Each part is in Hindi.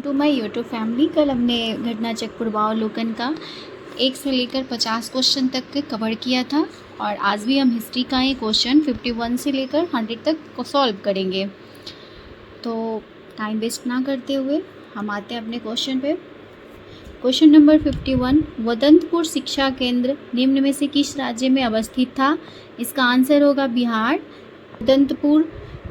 To my YouTube family. कल हमने घटना चक्र पूर्वावलोकन का 1 से लेकर 50 क्वेश्चन तक के कवर किया था और आज भी हम हिस्ट्री का ही क्वेश्चन 51 से लेकर 100 तक को सॉल्व करेंगे। तो टाइम वेस्ट ना करते हुए हम आते हैं अपने क्वेश्चन पे। क्वेश्चन नंबर 51, वदंतपुर शिक्षा केंद्र निम्न में से किस राज्य में अवस्थित था? इसका आंसर होगा बिहार।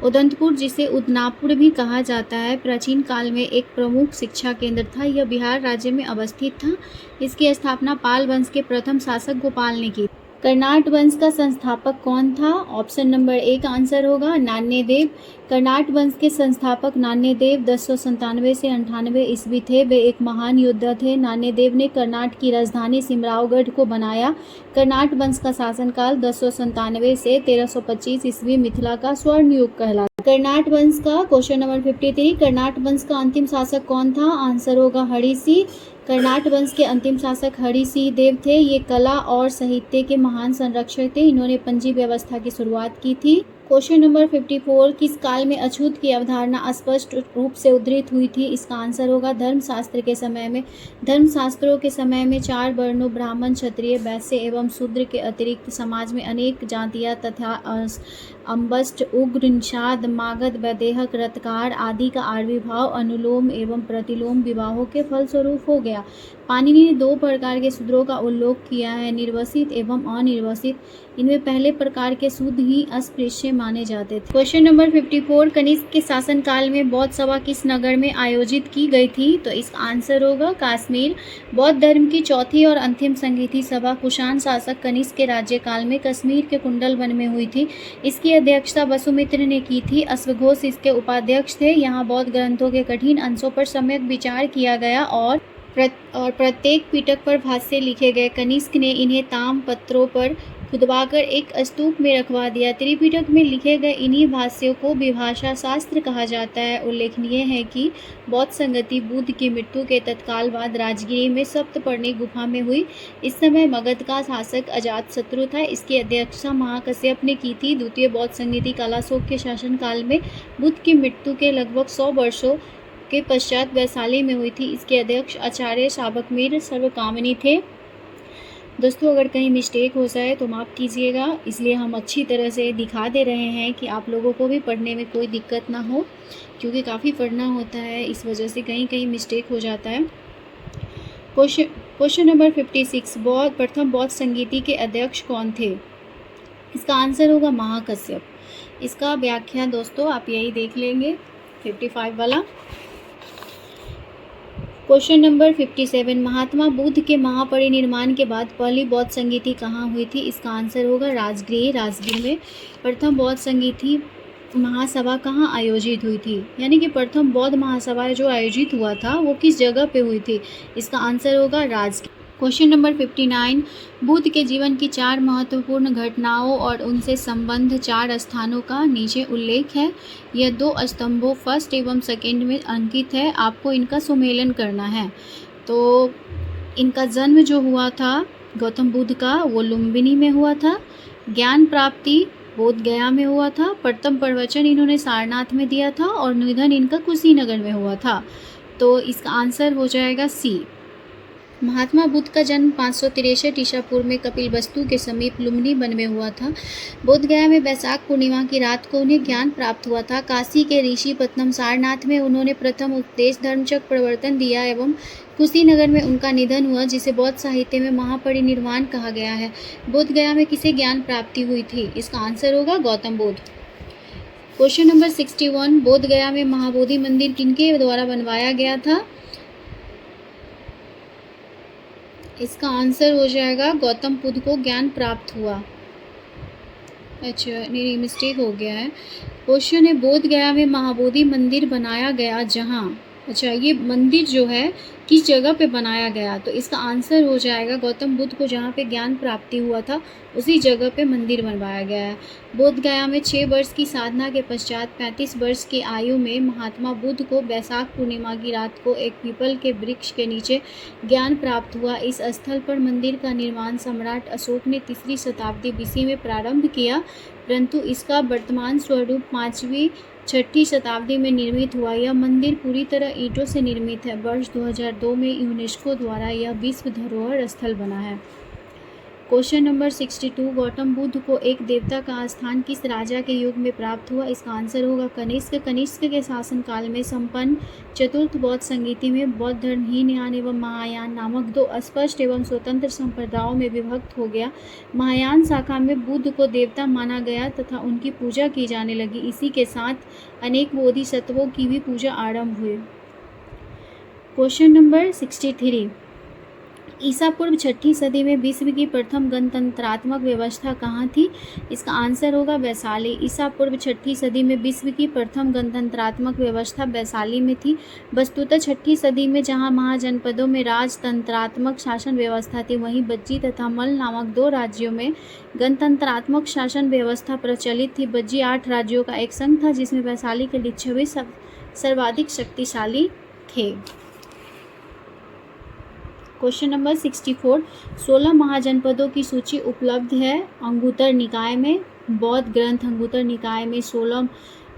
उदंतपुर जिसे उदनापुर भी कहा जाता है, प्राचीन काल में एक प्रमुख शिक्षा केंद्र था। यह बिहार राज्य में अवस्थित था। इसकी स्थापना पाल वंश के प्रथम शासक गोपाल ने की। कर्नाट वंश का संस्थापक कौन था? ऑप्शन नंबर 1 आंसर होगा नान्यदेव। कर्नाट वंश के संस्थापक नान्यदेव 1097 से 98 ईस्वी थे। वे एक महान योद्धा थे। नान्यदेव ने कर्नाट की राजधानी सिमरावगढ़ को बनाया। कर्नाट वंश का शासनकाल 1097 से 1325 ईस्वी मिथिला का स्वर्ण युग कहलाता। कर्नाट वंश का क्वेश्चन नंबर 53, कर्नाट वंश का अंतिम शासक कौन था? आंसर होगा हरिसिंह। कर्नाट वंश के अंतिम शासक हरिसिंह देव थे। ये कला और साहित्य के महान संरक्षक थे। इन्होंने पंजी व्यवस्था की शुरुआत की थी। क्वेश्चन नंबर 54, किस काल में अछूत की अवधारणा स्पष्ट रूप से उद्धृत हुई थी? इसका आंसर होगा धर्मशास्त्र के समय में। धर्मशास्त्रों के समय में 4 वर्णों ब्राह्मण, क्षत्रिय, वैश्य एवं शूद्र के अतिरिक्त समाज में अनेक जातियां तथा अम्बष्ट, उग्र, निषाद, मागध, वैदेहक, रत्कार आदि का आविर्भाव अनुलोम एवं प्रतिलोम विवाहों के फलस्वरूप हो गया। पाणिनि ने 2 प्रकार के शूद्रों का उल्लेख किया है, निर्वसित एवं अनिर्वसित। इनमें पहले प्रकार के शूद्र ही अस्पृश्य माने जाते थे। क्वेश्चन नंबर 54, कनिष्क के शासनकाल में बौद्ध सभा किस नगर में आयोजित की गई थी? तो इसका आंसर होगा कश्मीर। बौद्ध धर्म की चौथी और अंतिम संगीति सभा कुषाण शासक कनिष्क के राज्यकाल में कश्मीर के कुंडल वन में हुई थी। इसकी अध्यक्षता वसुमित्र ने की थी। अश्वघोष इसके उपाध्यक्ष थे। यहाँ बौद्ध ग्रंथों के कठिन अंशों पर सम्यक विचार किया गया और प्रत्येक पिटक पर भाष्य लिखे गए। कनिष्क ने इन्हें ताम पत्रों पर खुदवाकर एक स्तूप में रखवा दिया। त्रिपिटक में लिखे गए इन्हीं भाष्यों को विभाषा शास्त्र कहा जाता है। उल्लेखनीय है कि बौद्ध संगति बुद्ध की मृत्यु के तत्काल बाद राजगिरी में सप्तपर्णी गुफा में हुई। इस समय मगध का शासक अजातशत्रु था। इसकी अध्यक्षता महाकश्यप ने की थी। द्वितीय बौद्ध संगति कालाशोक के शासनकाल में बुद्ध की मृत्यु के लगभग 100 वर्षों के पश्चात वैशाली में हुई थी। इसके अध्यक्ष आचार्य शाबकमीर सर्वकामनी थे। दोस्तों, अगर कहीं मिस्टेक हो जाए तो माफ़ कीजिएगा, इसलिए हम अच्छी तरह से दिखा दे रहे हैं कि आप लोगों को भी पढ़ने में कोई दिक्कत ना हो, क्योंकि काफ़ी पढ़ना होता है, इस वजह से कहीं कहीं मिस्टेक हो जाता है। क्वेश्चन नंबर 56, प्रथम बौद्ध संगीति के अध्यक्ष कौन थे? इसका आंसर होगा महाकश्यप। इसका व्याख्या दोस्तों आप यही देख लेंगे 55 वाला। क्वेश्चन नंबर 57, महात्मा बुद्ध के महापरिनिर्वाण के बाद पहली बौद्ध संगीति कहाँ हुई थी? इसका आंसर होगा राजगीर में। प्रथम बौद्ध संगीति महासभा कहाँ आयोजित हुई थी? यानी कि प्रथम बौद्ध महासभा जो आयोजित हुआ था वो किस जगह पे हुई थी? इसका आंसर होगा राजगीर। क्वेश्चन नंबर 59, बुद्ध के जीवन की 4 महत्वपूर्ण घटनाओं और उनसे संबंध 4 स्थानों का नीचे उल्लेख है। यह 2 स्तंभों फर्स्ट एवं सेकेंड में अंकित है। आपको इनका सुमेलन करना है। तो इनका जन्म जो हुआ था गौतम बुद्ध का, वो लुम्बिनी में हुआ था। ज्ञान प्राप्ति बोध गया में हुआ था। प्रथम प्रवचन इन्होंने सारनाथ में दिया था और निधन इनका कुशीनगर में हुआ था। तो इसका आंसर हो जाएगा सी। महात्मा बुद्ध का जन्म 563 ईसा पूर्व में कपिलवस्तु के समीप लुम्बिनी वन में हुआ था। बोध गया में वैशाख पूर्णिमा की रात को उन्हें ज्ञान प्राप्त हुआ था। काशी के ऋषि पत्तनम सारनाथ में उन्होंने प्रथम उपदेश धर्मचक्र प्रवर्तन दिया एवं कुशीनगर में उनका निधन हुआ, जिसे बौद्ध साहित्य में महापरिनिर्वाण कहा गया है। बोध गया में किसे ज्ञान प्राप्ति हुई थी? इसका आंसर होगा गौतम बुद्ध। क्वेश्चन नंबर 61, बोध गया में महाबोधि मंदिर किनके द्वारा बनवाया गया था? इसका आंसर हो जाएगा गौतम बुद्ध को ज्ञान प्राप्त हुआ। अच्छा, मेरी मिस्टेक हो गया है। क्वेश्चन है बोध गया में महाबोधि मंदिर बनाया गया जहाँ, अच्छा ये मंदिर जो है किस जगह पे बनाया गया? तो इसका आंसर हो जाएगा गौतम बुद्ध को जहाँ पे ज्ञान प्राप्ति हुआ था उसी जगह पे मंदिर बनवाया गया है। बोध गया में 6 वर्ष की साधना के पश्चात 35 वर्ष की आयु में महात्मा बुद्ध को वैशाख पूर्णिमा की रात को एक पीपल के वृक्ष के नीचे ज्ञान प्राप्त हुआ। इस स्थल पर मंदिर का निर्माण सम्राट अशोक ने 3री शताब्दी BC में प्रारंभ किया, परंतु इसका वर्तमान स्वरूप 5वीं छठी शताब्दी में निर्मित हुआ। यह मंदिर पूरी तरह ईंटों से निर्मित है। वर्ष 2002 में यूनेस्को द्वारा यह विश्व धरोहर स्थल बना है। क्वेश्चन नंबर 62, गौतम बुद्ध को एक देवता का स्थान किस राजा के युग में प्राप्त हुआ? इसका आंसर होगा कनिष्क। कनिष्क के शासनकाल में संपन्न चतुर्थ बौद्ध संगीति में बौद्ध धर्म हीनयान एवं महायान नामक दो अस्पष्ट एवं स्वतंत्र संप्रदायों में विभक्त हो गया। महायान शाखा में बुद्ध को देवता माना गया तथा उनकी पूजा की जाने लगी। इसी के साथ अनेक बोधिसत्वों की भी पूजा आरंभ हुई। क्वेश्चन नंबर 63, ईसा पूर्व छठी सदी में विश्व की प्रथम गणतंत्रात्मक व्यवस्था कहाँ थी? इसका आंसर होगा वैशाली। ईसा पूर्व छठी सदी में विश्व की प्रथम गणतंत्रात्मक व्यवस्था वैशाली में थी। वस्तुतः छठी सदी में जहाँ महाजनपदों में राजतंत्रात्मक शासन व्यवस्था थी, वहीं बज्जी तथा मल नामक दो राज्यों में गणतंत्रात्मक शासन व्यवस्था प्रचलित थी। बज्जी 8 राज्यों का एक संघ था, जिसमें वैशाली के लिच्छवी सर्वाधिक शक्तिशाली थे। क्वेश्चन नंबर 64, 16 महाजनपदों की सूची उपलब्ध है अंगुत्तर निकाय में। बौद्ध ग्रंथ अंगुत्तर निकाय में 16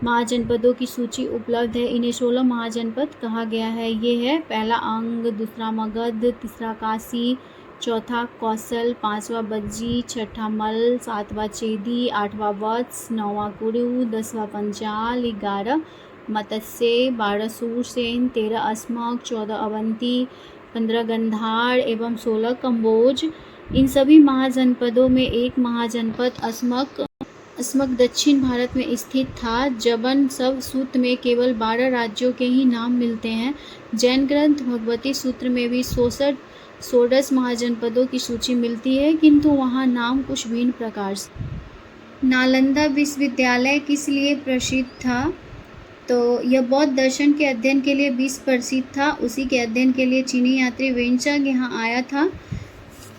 महाजनपदों की सूची उपलब्ध है। इन्हें 16 महाजनपद कहा गया है। ये है पहला अंग, दूसरा मगध, तीसरा काशी, चौथा कौशल, पांचवा बज्जी, छठा मल, सातवां चेदी, आठवां वत्स, नौवां कुरु, 10वां पंचाल, 11 मत्स्य, 12 सूरसेन, 13 अस्मक, 14 अवंती, 15 गंधार एवं 16 कम्बोज। इन सभी महाजनपदों में एक महाजनपद अस्मक दक्षिण भारत में स्थित था। जबन सब सूत्र में केवल 12 राज्यों के ही नाम मिलते हैं। जैन ग्रंथ भगवती सूत्र में भी 66 महाजनपदों की सूची मिलती है, किंतु वहाँ नाम कुछ भिन्न प्रकार से। नालंदा विश्वविद्यालय किस लिए प्रसिद्ध था? तो यह बौद्ध दर्शन के अध्ययन के लिए विश्व प्रसिद्ध था। उसी के अध्ययन के लिए चीनी यात्री वेनचांग यहाँ आया था।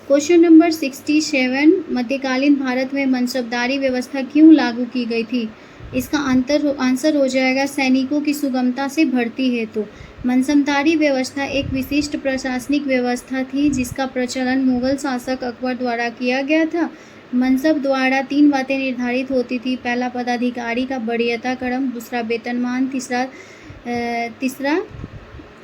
क्वेश्चन नंबर 67, मध्यकालीन भारत में मनसबदारी व्यवस्था क्यों लागू की गई थी? इसका आंसर हो जाएगा सैनिकों की सुगमता से भर्ती हेतु। मनसबदारी व्यवस्था एक विशिष्ट प्रशासनिक व्यवस्था थी, जिसका प्रचलन मुगल शासक अकबर द्वारा किया गया था। मनसब द्वारा 3 बातें निर्धारित होती थी। पहला, पदाधिकारी का वरीयता क्रम, दूसरा वेतनमान, तीसरा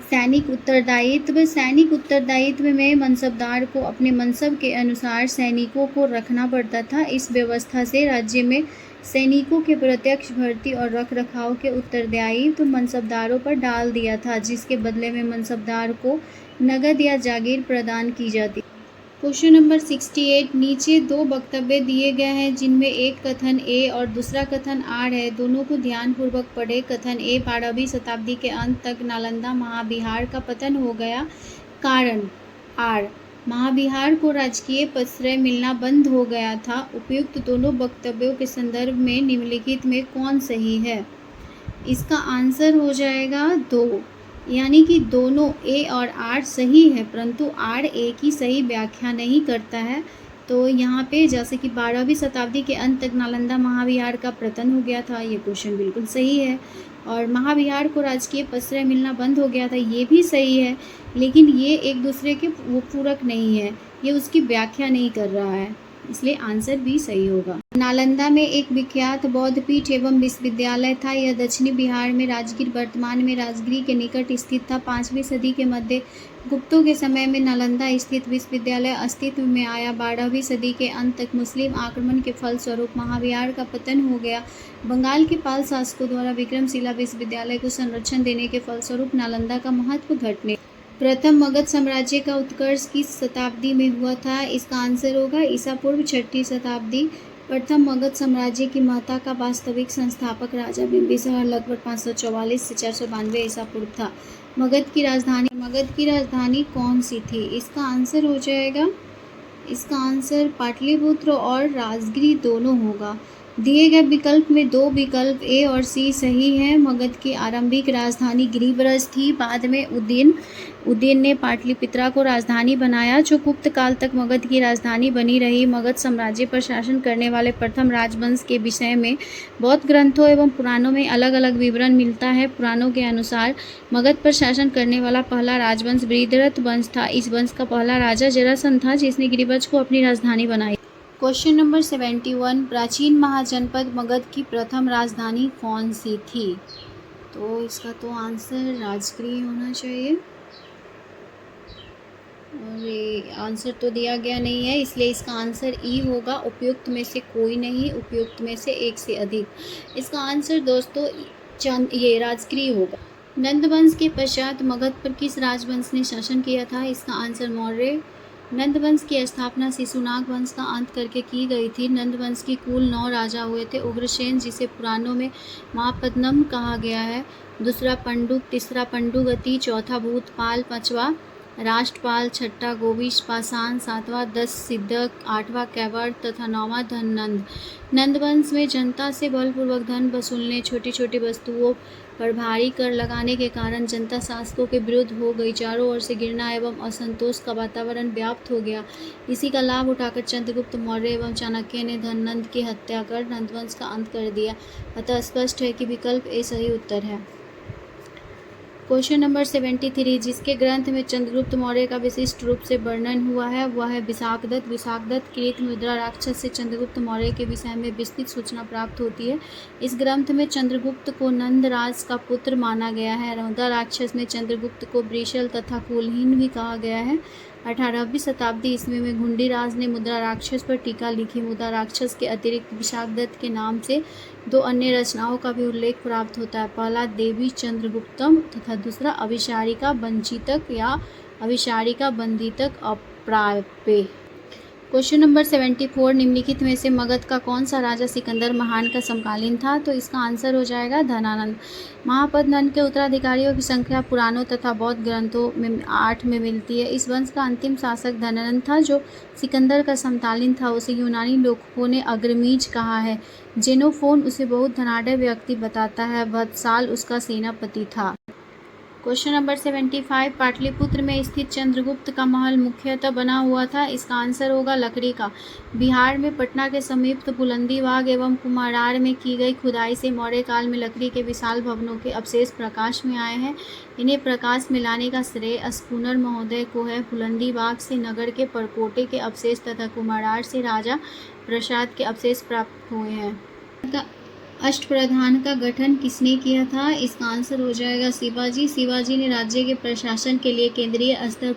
सैनिक उत्तरदायित्व। सैनिक उत्तरदायित्व में मनसबदार को अपने मनसब के अनुसार सैनिकों को रखना पड़ता था। इस व्यवस्था से राज्य में सैनिकों के प्रत्यक्ष भर्ती और रखरखाव के उत्तरदायित्व मनसबदारों पर डाल दिया था, जिसके बदले में मनसबदार को नगद या जागीर प्रदान की जाती। क्वेश्चन नंबर 68, नीचे 2 वक्तव्य दिए गए हैं, जिनमें एक कथन ए और दूसरा कथन आर है। दोनों को ध्यानपूर्वक पढ़े। कथन ए, 12वीं शताब्दी के अंत तक नालंदा महाविहार का पतन हो गया। कारण आर, महाविहार को राजकीय प्रश्रय मिलना बंद हो गया था। उपयुक्त दोनों वक्तव्यों के संदर्भ में निम्नलिखित में कौन सही है? इसका आंसर हो जाएगा 2, यानी कि दोनों ए और आर सही है, परंतु आर ए की सही व्याख्या नहीं करता है। तो यहाँ पे जैसे कि 12वीं शताब्दी के अंत तक नालंदा महाविहार का पतन हो गया था, ये क्वेश्चन बिल्कुल सही है। और महाविहार को राजकीय प्रश्रय मिलना बंद हो गया था, ये भी सही है, लेकिन ये एक दूसरे के वो पूरक नहीं है, ये उसकी व्याख्या नहीं कर रहा है, इसलिए आंसर भी सही होगा। नालंदा में एक विख्यात बौद्ध पीठ एवं विश्वविद्यालय था। यह दक्षिणी बिहार में राजगीर, वर्तमान में राजगिरी के निकट स्थित था। 5वीं सदी के मध्य गुप्तों के समय में नालंदा स्थित विश्वविद्यालय अस्तित्व में आया। 12वीं सदी के अंत तक मुस्लिम आक्रमण के फलस्वरूप महाविहार का पतन हो गया। बंगाल के पाल शासकों द्वारा विक्रमशिला विश्वविद्यालय को संरक्षण देने के फलस्वरूप नालंदा का महत्व घटने। प्रथम मगध साम्राज्य का उत्कर्ष किस शताब्दी में हुआ था? इसका आंसर होगा ईसा पूर्व 6ठी शताब्दी। प्रथम मगध साम्राज्य की महत्ता का वास्तविक संस्थापक राजा बिंबिसार लगभग 544 से 492 ईसा पूर्व था। मगध की राजधानी कौन सी थी? इसका आंसर हो जाएगा, इसका आंसर पाटलिपुत्र और राजगिरी दोनों होगा। दिए गए विकल्प में 2 विकल्प ए और सी सही हैं। मगध की आरंभिक राजधानी गिरिब्रज थी। बाद में उदयन ने पाटलिपुत्रा को राजधानी बनाया, जो गुप्त काल तक मगध की राजधानी बनी रही। मगध साम्राज्य पर शासन करने वाले प्रथम राजवंश के विषय में बौद्ध ग्रंथों एवं पुराणों में अलग अलग विवरण मिलता है। पुराणों के अनुसार मगध पर शासन करने वाला पहला राजवंश वृद्धरथ वंश था। इस वंश का पहला राजा जरासंध था, जिसने गिरिब्रज को अपनी राजधानी बनाई। क्वेश्चन नंबर 71, प्राचीन महाजनपद मगध की प्रथम राजधानी कौन सी थी? तो इसका तो आंसर राजगृह होना चाहिए, और ये आंसर तो दिया गया नहीं है, इसलिए इसका आंसर ई होगा। उपयुक्त में से कोई नहीं, उपयुक्त में से एक से अधिक। इसका आंसर दोस्तों ये राजगृह होगा। नंद वंश के पश्चात मगध पर किस राजवंश ने शासन किया था? इसका आंसर मौर्य। नंद वंश की स्थापना शिशुनाग वंश का अंत करके की गई थी। नंद वंश की कुल 9 राजा हुए थे। उग्रसेन, जिसे पुराणों में महापद्मनम कहा गया है, दूसरा पंडुक, तीसरा पंडुगति, चौथा भूतपाल, पांचवा राष्ट्रपाल, छठा गोविश पाषाण, सातवां दस सिद्धक, आठवां कैवर्त तथा नौवां धननंद। नंदवंश में जनता से बलपूर्वक धन वसूलने, छोटी छोटी वस्तुओं पर भारी कर लगाने के कारण जनता शासकों के विरुद्ध हो गई। चारों ओर से घृणा एवं असंतोष का वातावरण व्याप्त हो गया। इसी का लाभ उठाकर चंद्रगुप्त मौर्य एवं चाणक्य ने धननंद की हत्या कर नंदवंश का अंत कर दिया। अतः स्पष्ट है कि विकल्प ए सही उत्तर है। क्वेश्चन नंबर 73, जिसके ग्रंथ में चंद्रगुप्त मौर्य का विशिष्ट रूप से वर्णन हुआ है वह है विशाखदत्त। विशाखदत्त कृत मुद्रा राक्षस से चंद्रगुप्त मौर्य के विषय में विस्तृत सूचना प्राप्त होती है। इस ग्रंथ में चंद्रगुप्त को नंदराज का पुत्र माना गया है। मुद्रा राक्षस में चंद्रगुप्त को वृषल तथा कुलहीन भी कहा गया है। 18वीं शताब्दी ईस्वी में घुंडीराज ने मुद्रा राक्षस पर टीका लिखी। मुद्रा राक्षस के अतिरिक्त विशाखदत्त के नाम से 2 अन्य रचनाओं का भी उल्लेख प्राप्त होता है। पहला देवी चंद्रगुप्तम तथा दूसरा अभिसारिका वंचितक या अभिसारिका बंधितक अप्राप्य। क्वेश्चन नंबर 74, निम्नलिखित में से मगध का कौन सा राजा सिकंदर महान का समकालीन था? तो इसका आंसर हो जाएगा धनानंद। महापद्मनंद के उत्तराधिकारियों की संख्या पुराणों तथा बौद्ध ग्रंथों में 8 में मिलती है। इस वंश का अंतिम शासक धनानंद था, जो सिकंदर का समकालीन था। उसे यूनानी लेखकों ने अग्रमीज कहा है। जेनोफोन उसे बहुत धनाढ़ व्यक्ति बताता है। वत्साल उसका सेनापति था। क्वेश्चन नंबर 75, पाटलिपुत्र में स्थित चंद्रगुप्त का महल मुख्यतः बना हुआ था। इसका आंसर होगा लकड़ी का। बिहार में पटना के समीप बुलंदीबाग एवं कुमारार में की गई खुदाई से मौर्य काल में लकड़ी के विशाल भवनों के अवशेष प्रकाश में आए हैं। इन्हें प्रकाश में लाने का श्रेय अस्पुनर महोदय को है। बुलंदीबाग से नगर के परकोटे के अवशेष तथा कुमारार से राजा प्रसाद के अवशेष प्राप्त हुए हैं। अष्टप्रधान का गठन किसने किया था? इसका आंसर हो जाएगा शिवाजी। शिवाजी ने राज्य के प्रशासन के लिए केंद्रीय स्तर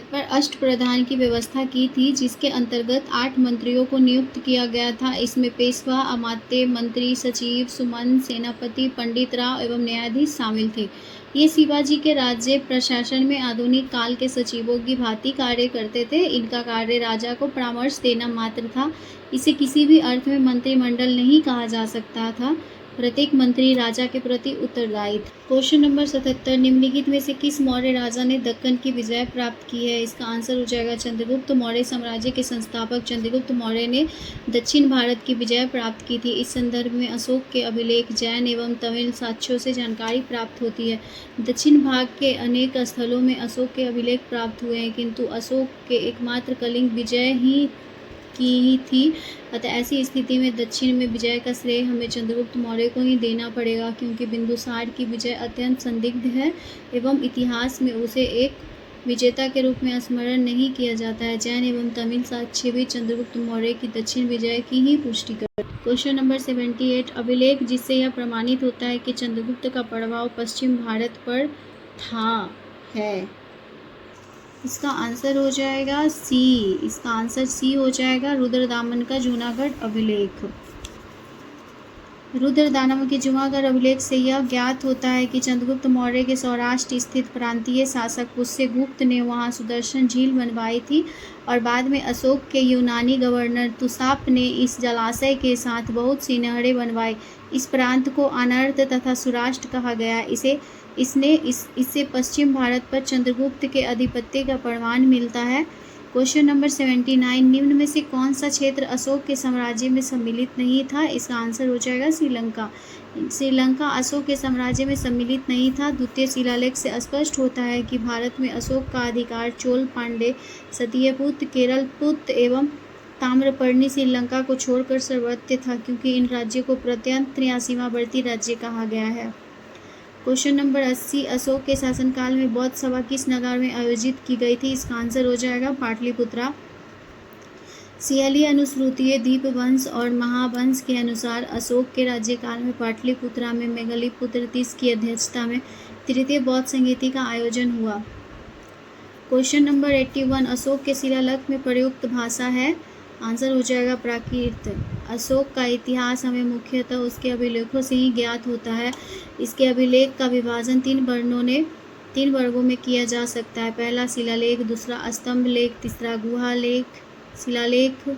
पर अष्टप्रधान की व्यवस्था की थी, जिसके अंतर्गत 8 मंत्रियों को नियुक्त किया गया था। इसमें पेशवा, अमात्य, मंत्री, सचिव, सुमन, सेनापति, पंडित राव एवं न्यायाधीश शामिल थे। ये शिवाजी के राज्य प्रशासन में आधुनिक काल के सचिवों की भांति कार्य करते थे। इनका कार्य राजा को परामर्श देना मात्र था। इसे किसी भी अर्थ में मंत्रिमंडल नहीं कहा जा सकता था। प्रत्येक मंत्री राजा के प्रति उत्तरदायी था। क्वेश्चन नंबर 77, निम्नलिखित में से किस मौर्य राजा ने दक्कन की विजय प्राप्त की है? इसका आंसर हो जाएगा चंद्रगुप्त। मौर्य साम्राज्य के संस्थापक चंद्रगुप्त मौर्य ने दक्षिण भारत की विजय प्राप्त की थी। इस संदर्भ में अशोक के अभिलेख, जैन एवं तमिल साक्ष्यों से जानकारी प्राप्त होती है। दक्षिण भाग के अनेक स्थलों में अशोक के अभिलेख प्राप्त हुए हैं, किंतु अशोक के एकमात्र कलिंग विजय ही थी। अतः ऐसी स्थिति में दक्षिण में विजय का श्रेय हमें चंद्रगुप्त मौर्य को ही देना पड़ेगा, क्योंकि बिंदुसार की विजय अत्यंत संदिग्ध है एवं इतिहास में उसे एक विजेता के रूप में स्मरण नहीं किया जाता है। जैन एवं तमिल साक्ष्य भी चंद्रगुप्त मौर्य की दक्षिण विजय की ही पुष्टि करते हैं। क्वेश्चन नंबर 78, अभिलेख जिससे यह प्रमाणित होता है कि चंद्रगुप्त का प्रभाव पश्चिम भारत पर था है। इसका आंसर हो जाएगा सी। इसका आंसर सी हो जाएगा, रुद्रदामन का जूनागढ़ अभिलेख। रुद्रदामन के जूनागढ़ अभिलेख से यह ज्ञात होता है कि चंद्रगुप्त मौर्य के सौराष्ट्र स्थित प्रांतीय शासक पुष्यगुप्त ने वहां सुदर्शन झील बनवाई थी, और बाद में अशोक के यूनानी गवर्नर तुसाप ने इस जलाशय के साथ बहुत सी नहरें बनवाई। इस प्रांत को अनर्त तथा सुराष्ट्र कहा गया। इससे पश्चिम भारत पर चंद्रगुप्त के आधिपत्य का प्रमाण मिलता है। क्वेश्चन नंबर 79, निम्न में से कौन सा क्षेत्र अशोक के साम्राज्य में सम्मिलित नहीं था? इसका आंसर हो जाएगा श्रीलंका। श्रीलंका अशोक के साम्राज्य में सम्मिलित नहीं था। द्वितीय शिलालेख से स्पष्ट होता है कि भारत में अशोक का अधिकार चोल, पांड्य, सतियपुत्र, केरलपुत्र एवं ताम्रपर्णी श्रीलंका को छोड़कर सर्वत्र था, क्योंकि इन राज्यों को प्रत्यंतर या सीमावर्ती राज्य कहा गया है। क्वेश्चन नंबर 80, अशोक के शासनकाल में बौद्ध सभा किस नगर में आयोजित की गई थी? इसका आंसर हो जाएगा पाटलिपुत्रा। सियाली अनुश्रुतीय दीपवंश और महावंश के अनुसार अशोक के राज्यकाल में पाटलिपुत्रा में मेघलीपुत्र तीस की अध्यक्षता में तृतीय बौद्ध संगीति का आयोजन हुआ। क्वेश्चन नंबर 81, अशोक के शिलालेख में प्रयुक्त भाषा है। आंसर हो जाएगा प्राकृत। अशोक का इतिहास हमें मुख्यतः उसके अभिलेखों से ही ज्ञात होता है। इसके अभिलेख का विभाजन तीन वर्गों में किया जा सकता है। पहला शिलालेख, दूसरा स्तंभ लेख, तीसरा गुहा लेख शिलालेख।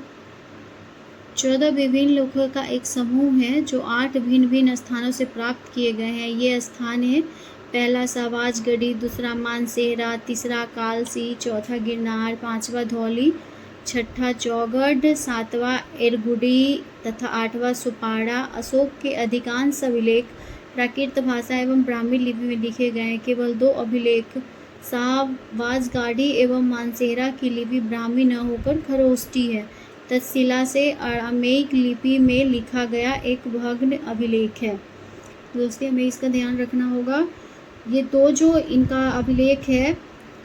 14 विभिन्न लेखों का एक समूह है जो 8 भिन्न भिन्न स्थानों से प्राप्त किए गए हैं। ये स्थान है, पहला सावाजगढ़ी, दूसरा मानसेहरा, तीसरा कालसी, चौथा गिरनार, पांचवा धौली, छठा चौगढ़, सातवां एरगुडी तथा आठवां सुपाड़ा। अशोक के अधिकांश अभिलेख प्राकृत भाषा एवं ब्राह्मी लिपि में लिखे गए हैं। केवल 2 अभिलेख सावाजगाड़ी एवं मानसेहरा की लिपि ब्राह्मी न होकर खरोष्टी है। तक्षशिला से अरामेइक लिपि में लिखा गया एक भग्न अभिलेख है। दोस्तों, हमें इसका ध्यान रखना होगा। ये 2 जो इनका अभिलेख है,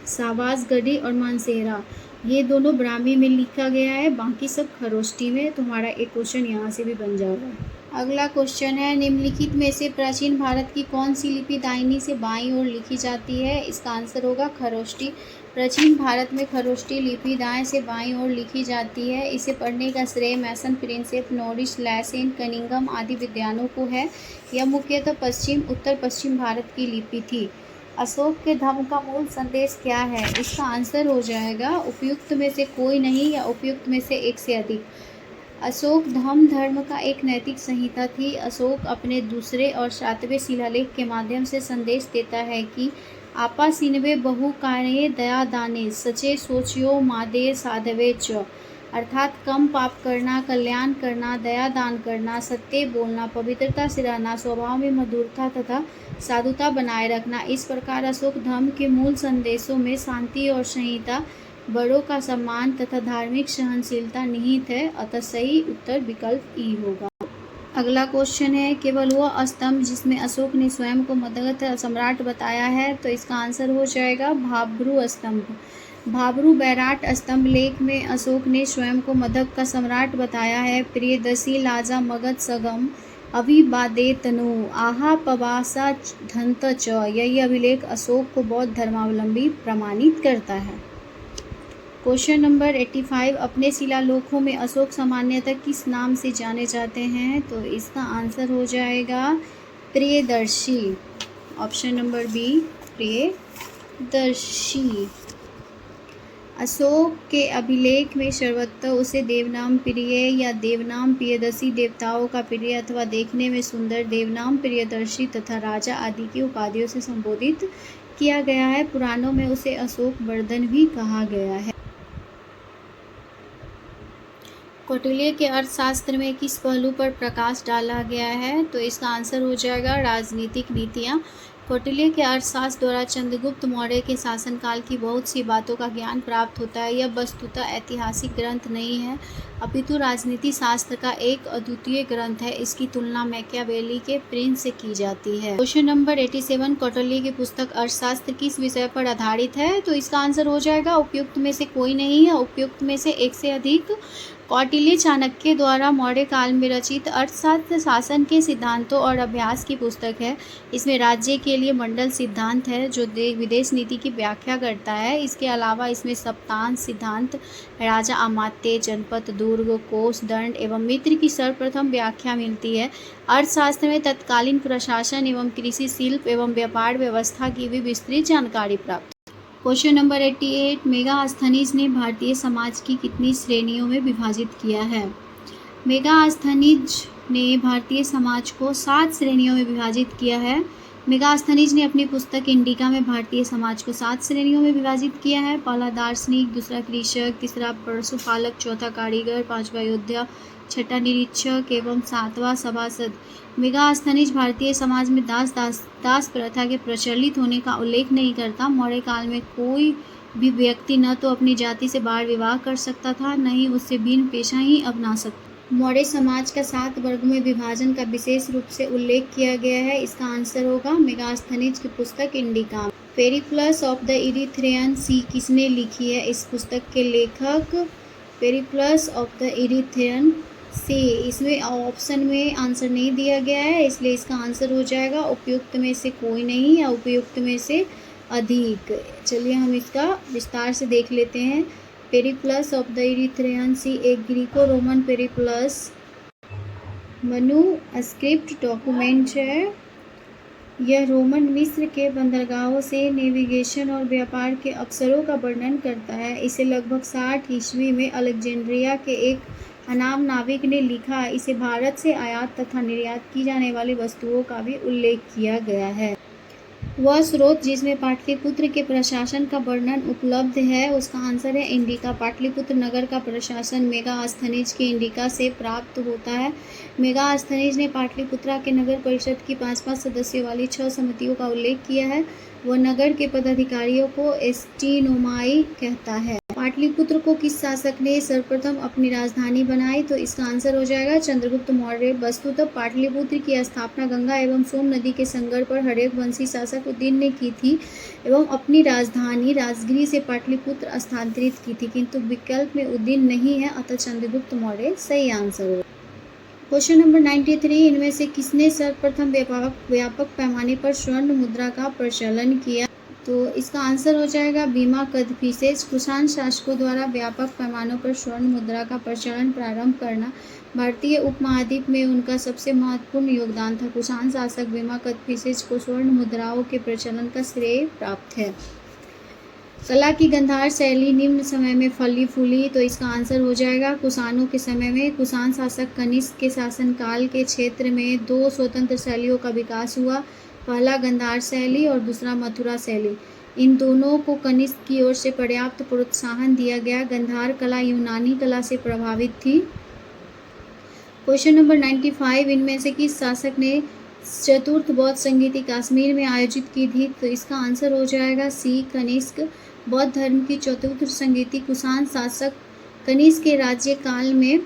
सावाजगढ़ी और मानसेहरा, ये दोनों ब्राह्मी में लिखा गया है, बाकी सब खरोष्टी में। तो हमारा एक क्वेश्चन यहाँ से भी बन जाएगा। अगला क्वेश्चन है, निम्नलिखित में से प्राचीन भारत की कौन सी लिपि दाहिनी से बाईं ओर लिखी जाती है? इसका आंसर होगा खरोष्टी। प्राचीन भारत में खरोष्टी लिपि दाएं से बाईं ओर लिखी जाती है। इसे पढ़ने का श्रेय मैसन, प्रिंसेप, नॉरिस, लैसेन, कनिंघम आदि विद्वानों को है। यह मुख्यतः उत्तर पश्चिम भारत की लिपि थी। अशोक के धम्म का मूल संदेश क्या है? इसका आंसर हो जाएगा उपयुक्त में से कोई नहीं या उपयुक्त में से एक से अधिक। अशोक धर्म का एक नैतिक संहिता थी। अशोक अपने दूसरे और 7वें शिलालेख के माध्यम से संदेश देता है कि आपा सिनवे बहु कार्ये दया दाने सचे सोचियो मादे साधवे च, अर्थात कम पाप करना, कल्याण करना, दया दान करना, सत्य बोलना, पवित्रता से रहना, स्वभाव में मधुरता तथा साधुता बनाए रखना। इस प्रकार अशोक धर्म के मूल संदेशों में शांति और संहिता, बड़ों का सम्मान तथा धार्मिक सहनशीलता निहित है। अतः सही उत्तर विकल्प ई होगा। अगला क्वेश्चन है, केवल वह स्तंभ जिसमें अशोक ने स्वयं को मगध सम्राट बताया है? तो इसका आंसर हो जाएगा भाब्रू स्तंभ। भाब्रू बैराट स्तंभ लेख में अशोक ने स्वयं को मगध का सम्राट बताया है। प्रियदसी लाजा मगध सगम अभिबादे तनु आहा पवासा धंत च। यही अभिलेख अशोक को बौद्ध धर्मावलंबी प्रमाणित करता है। क्वेश्चन नंबर 85, अपने शिलालेखों में अशोक सामान्यतः किस नाम से जाने जाते हैं? तो इसका आंसर हो जाएगा Priyadarshi. Option number B, Priyadarshi. Ashoka के अभिलेख में सर्वत्र उसे देवनाम प्रिय या देवनाम प्रियदर्शी, देवताओं का प्रिय अथवा देखने में सुंदर देवनाम प्रियदर्शी तथा राजा आदि की उपाधियों से संबोधित किया गया है। पुराणों में उसे अशोक वर्धन भी कहा गया है। कौटिल्य के अर्थशास्त्र में किस पहलू पर प्रकाश डाला गया है? तो इसका आंसर हो जाएगा राजनीतिक नीतियाँ। कौटिल्य के अर्थशास्त्र द्वारा चंद्रगुप्त मौर्य के शासनकाल की बहुत सी बातों का ज्ञान प्राप्त होता है। यह वस्तुतः ऐतिहासिक ग्रंथ नहीं है, अपितु राजनीति शास्त्र का एक अद्वितीय ग्रंथ है। इसकी तुलना मैकियावेली के प्रिंस से की जाती है। क्वेश्चन नंबर 87, कौटिल्य की पुस्तक अर्थशास्त्र किस विषय पर आधारित है? तो इसका आंसर हो जाएगा उपयुक्त में से कोई नहीं है, उपयुक्त में से एक से अधिक। कौटिल्य चाणक्य द्वारा मौर्य काल में रचित अर्थशास्त्र शासन के सिद्धांतों और अभ्यास की पुस्तक है। इसमें राज्य के लिए मंडल सिद्धांत है जो विदेश नीति की व्याख्या करता है। इसके अलावा इसमें सप्तांश सिद्धांत, राजा, अमात्य, जनपद, दुर्ग, कोष, दंड एवं मित्र की सर्वप्रथम व्याख्या मिलती है। अर्थशास्त्र में तत्कालीन प्रशासन एवं कृषि, शिल्प एवं व्यापार व्यवस्था की भी विस्तृत जानकारी प्राप्त। क्वेश्चन नंबर 88, मेगास्थनीज ने भारतीय समाज की कितनी श्रेणियों में विभाजित किया है? मेगास्थनीज ने भारतीय समाज को 7 श्रेणियों में विभाजित किया है। मेगास्थनीज ने अपनी पुस्तक इंडिका में भारतीय समाज को 7 श्रेणियों में विभाजित किया है। पहला दार्शनिक, दूसरा कृषक, तीसरा पशुपालक, चौथा कारीगर, पांचवा योद्धा, छठा निरीक्षक एवं 7वां सभासद। मेगास्थनीज भारतीय समाज में दास प्रथा के प्रचलित होने का उल्लेख नहीं करता। मौर्य काल में कोई भी व्यक्ति न तो अपनी जाति से बाल विवाह कर सकता था, न ही उससे भिन्न पेशा ही अपना सकता। मौर्य समाज का 7 वर्गों में विभाजन का विशेष रूप से उल्लेख किया गया है। इसका आंसर होगा मेगास्थनीज की पुस्तक Indica. Periplus of the Erythraean Sea किसने लिखी है? इस पुस्तक के लेखक Periplus of the Erythraean Sea. इसमें ऑप्शन में आंसर नहीं दिया गया है, इसलिए इसका आंसर हो जाएगा उपयुक्त में से कोई नहीं या उपयुक्त में से अधिक। चलिए हम इसका विस्तार से देख लेते हैं। पेरिप्लस ऑफ द इरिथ्रियन सी एक Greco Roman Periplus manuscript document है। यह रोमन मिस्र के बंदरगाहों से नेविगेशन और व्यापार के अवसरों का वर्णन करता है। इसे लगभग 60 ईस्वी में अलेक्जेंड्रिया के एक अनाम नाविक ने लिखा। इसे भारत से आयात तथा निर्यात की जाने वाली वस्तुओं का भी उल्लेख किया गया है। वह स्रोत जिसमें पाटलिपुत्र के प्रशासन का वर्णन उपलब्ध है, उसका आंसर है इंडिका। पाटलिपुत्र नगर का प्रशासन मेगास्थनीज के इंडिका से प्राप्त होता है। मेगास्थनीज ने पाटलिपुत्रा के नगर परिषद की 5-5 सदस्यों वाली 6 समितियों का उल्लेख किया है। वह नगर के पदाधिकारियों को एस्टिनोमाई कहता है। पाटलिपुत्र को किस शासक ने सर्वप्रथम अपनी राजधानी बनाई? तो इसका आंसर हो जाएगा चंद्रगुप्त मौर्य। वस्तुतः पाटलिपुत्र की स्थापना गंगा एवं सोम नदी के संगम पर हर्षवंशी शासक उदयन ने की थी एवं अपनी राजधानी राजगिरी से पाटलिपुत्र स्थानांतरित की थी, किंतु विकल्प में उदयन नहीं है, अतः चंद्रगुप्त मौर्य सही आंसर होगा। क्वेश्चन नंबर 93, इनमें से किसने सर्वप्रथम व्यापक पैमाने पर स्वर्ण मुद्रा का प्रचलन किया? तो इसका आंसर हो जाएगा बीमा कदफिसेज। कुषाण शासकों द्वारा व्यापक पैमानों पर स्वर्ण मुद्रा का प्रचलन प्रारंभ करना भारतीय उपमहाद्वीप में उनका सबसे महत्वपूर्ण योगदान था। कुषाण शासक बीमा कदफिसेज को स्वर्ण मुद्राओं के प्रचलन का श्रेय प्राप्त है। कला की गंधार शैली निम्न समय में फली फूली, तो इसका आंसर हो जाएगा कुषाणों के समय में। कुषाण शासक कनिष्क के शासनकाल के क्षेत्र में 2 स्वतंत्र शैलियों का विकास हुआ, पहला गंधार शैली और दूसरा मथुरा शैली। इन दोनों को कनिष्क की ओर से पर्याप्त प्रोत्साहन दिया गया। गंधार कला यूनानी कला से प्रभावित थी। क्वेश्चन नंबर 95, इनमें से किस शासक ने चतुर्थ बौद्ध संगीति कश्मीर में आयोजित की थी? तो इसका आंसर हो जाएगा सी कनिष्क। बौद्ध धर्म की चतुर्थ संगीति कुषाण शासक कनिष्क के राज्यकाल में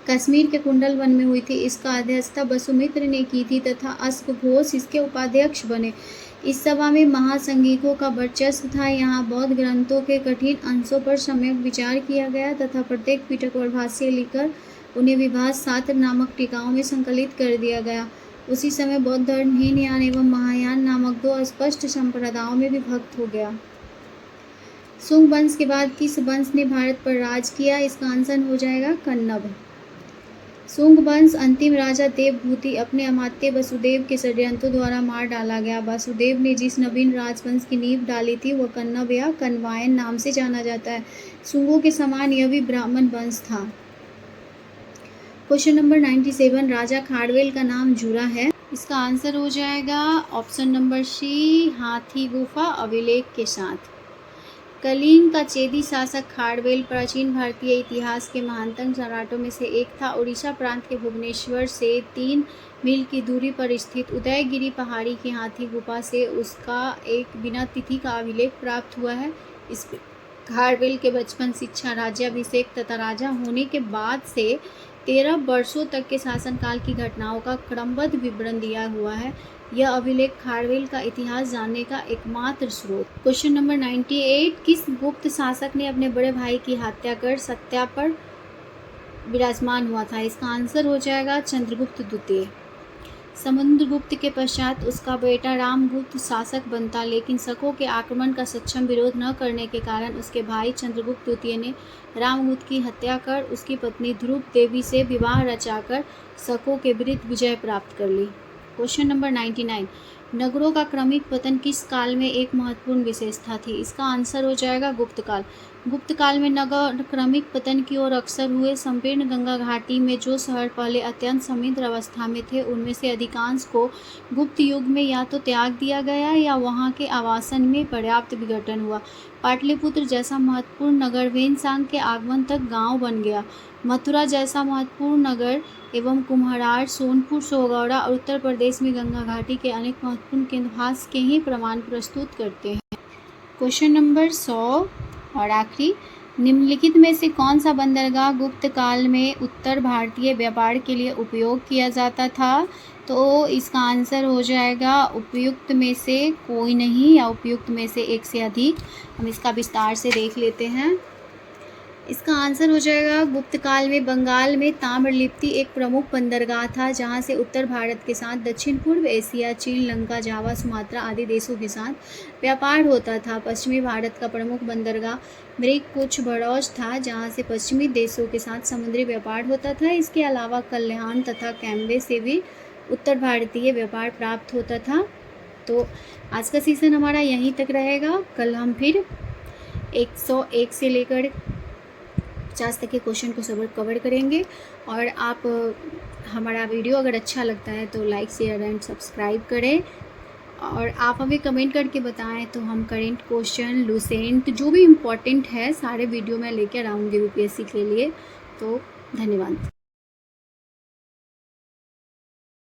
कश्मीर के कुंडल वन में हुई थी। इसका अध्यक्षता वसुमित्र ने की थी तथा अश्व घोष इसके उपाध्यक्ष बने। इस सभा में महासंगीकों का वर्चस्व था। यहाँ बौद्ध ग्रंथों के कठिन अंशों पर सम्यक विचार किया गया तथा प्रत्येक पिटक पर भाष्य लिखकर उन्हें विभास शास्त्र नामक टीकाओं में संकलित कर दिया गया। उसी समय बौद्ध धर्म हीनयान एवं महायान नामक 2 स्पष्ट संप्रदायों में विभक्त हो गया। शुंग वंश के बाद किस वंश ने भारत पर राज किया? इसका आंसर हो जाएगा कन्नब। शुंग वंश अंतिम राजा देवभूति अपने अमात्य वसुदेव के षड्यंत्रों द्वारा मार डाला गया। वासुदेव ने जिस नवीन राजवंश की नींव डाली थी वह कन्नब या कन्वायन नाम से जाना जाता है। शुंगों के समान यह भी ब्राह्मण वंश था। क्वेश्चन नंबर 97, राजा खारवेल का नाम जुड़ा है। इसका आंसर हो जाएगा ऑप्शन नंबर सी हाथी गुफा अभिलेख के साथ। कलिंग का चेदी शासक खारवेल प्राचीन भारतीय इतिहास के महानतम सम्राटों में से एक था। उड़ीसा प्रांत के भुवनेश्वर से 3 मील की दूरी पर स्थित उदयगिरी पहाड़ी की हाथी गुफा से उसका एक बिना तिथि का अभिलेख प्राप्त हुआ है। इस खारवेल के बचपन, शिक्षा, राज्याभिषेक तथा राजा होने के बाद से 13 वर्षों तक के शासनकाल की घटनाओं का क्रमबद्ध विवरण दिया हुआ है। यह अभिलेख खारवेल का इतिहास जानने का एकमात्र स्रोत। क्वेश्चन नंबर 98, किस गुप्त शासक ने अपने बड़े भाई की हत्या कर सत्या पर विराजमान हुआ था? इसका आंसर हो जाएगा चंद्रगुप्त द्वितीय। समुद्रगुप्त के पश्चात उसका बेटा रामगुप्त शासक बनता, लेकिन शकों के आक्रमण का सक्षम विरोध न करने के कारण उसके भाई चंद्रगुप्त द्वितीय ने रामगुप्त की हत्या कर उसकी पत्नी ध्रुव देवी से विवाह रचाकर शकों के विरुद्ध विजय प्राप्त कर ली। क्वेश्चन नंबर 99, नगरों का क्रमिक पतन किस काल में एक महत्वपूर्ण विशेषता थी? इसका आंसर हो जाएगा गुप्त काल। गुप्त काल में नगर क्रमिक पतन की ओर अक्सर हुए। संकीर्ण गंगा घाटी में जो शहर पहले अत्यंत समृद्ध अवस्था में थे, उनमें से अधिकांश को गुप्त युग में या तो त्याग दिया गया या वहां के आवासन में पर्याप्त विघटन हुआ। पाटलिपुत्र जैसा महत्वपूर्ण नगर वेनसांग के आगमन तक गांव बन गया। मथुरा जैसा महत्वपूर्ण नगर एवं कुम्हरार, सोनपुर, सोगौड़ा और उत्तर प्रदेश में गंगा घाटी के अनेक महत्वपूर्ण केंद्रभास के ही प्रमाण प्रस्तुत करते हैं। क्वेश्चन नंबर 100 और आखिरी, निम्नलिखित में से कौन सा बंदरगाह गुप्त काल में उत्तर भारतीय व्यापार के लिए उपयोग किया जाता था? तो इसका आंसर हो जाएगा उपयुक्त में से कोई नहीं या उपयुक्त में से एक से अधिक। हम इसका विस्तार से देख लेते हैं। इसका आंसर हो जाएगा गुप्त काल में बंगाल में ताम्रलिप्ति एक प्रमुख बंदरगाह था, जहां से उत्तर भारत के साथ दक्षिण पूर्व एशिया, चीन, लंका, जावा, सुमात्रा आदि देशों के साथ व्यापार होता था। पश्चिमी भारत का प्रमुख बंदरगाह मृगकुच भड़ौच था, जहां से पश्चिमी देशों के साथ समुद्री व्यापार होता था। इसके अलावा कल्याण तथा कैम्बे से भी उत्तर भारतीय व्यापार प्राप्त होता था। तो आज का सेशन हमारा यहीं तक रहेगा। कल हम फिर 101 से लेकर 50 तक के क्वेश्चन को सब कवर करेंगे। और आप हमारा वीडियो अगर अच्छा लगता है तो लाइक, शेयर एंड सब्सक्राइब करें। और आप हमें कमेंट करके बताएं तो हम करेंट क्वेश्चन, लूसेंट, जो भी इम्पोर्टेंट है सारे वीडियो में लेकर आऊँगी यूपीएससी के लिए। तो धन्यवाद।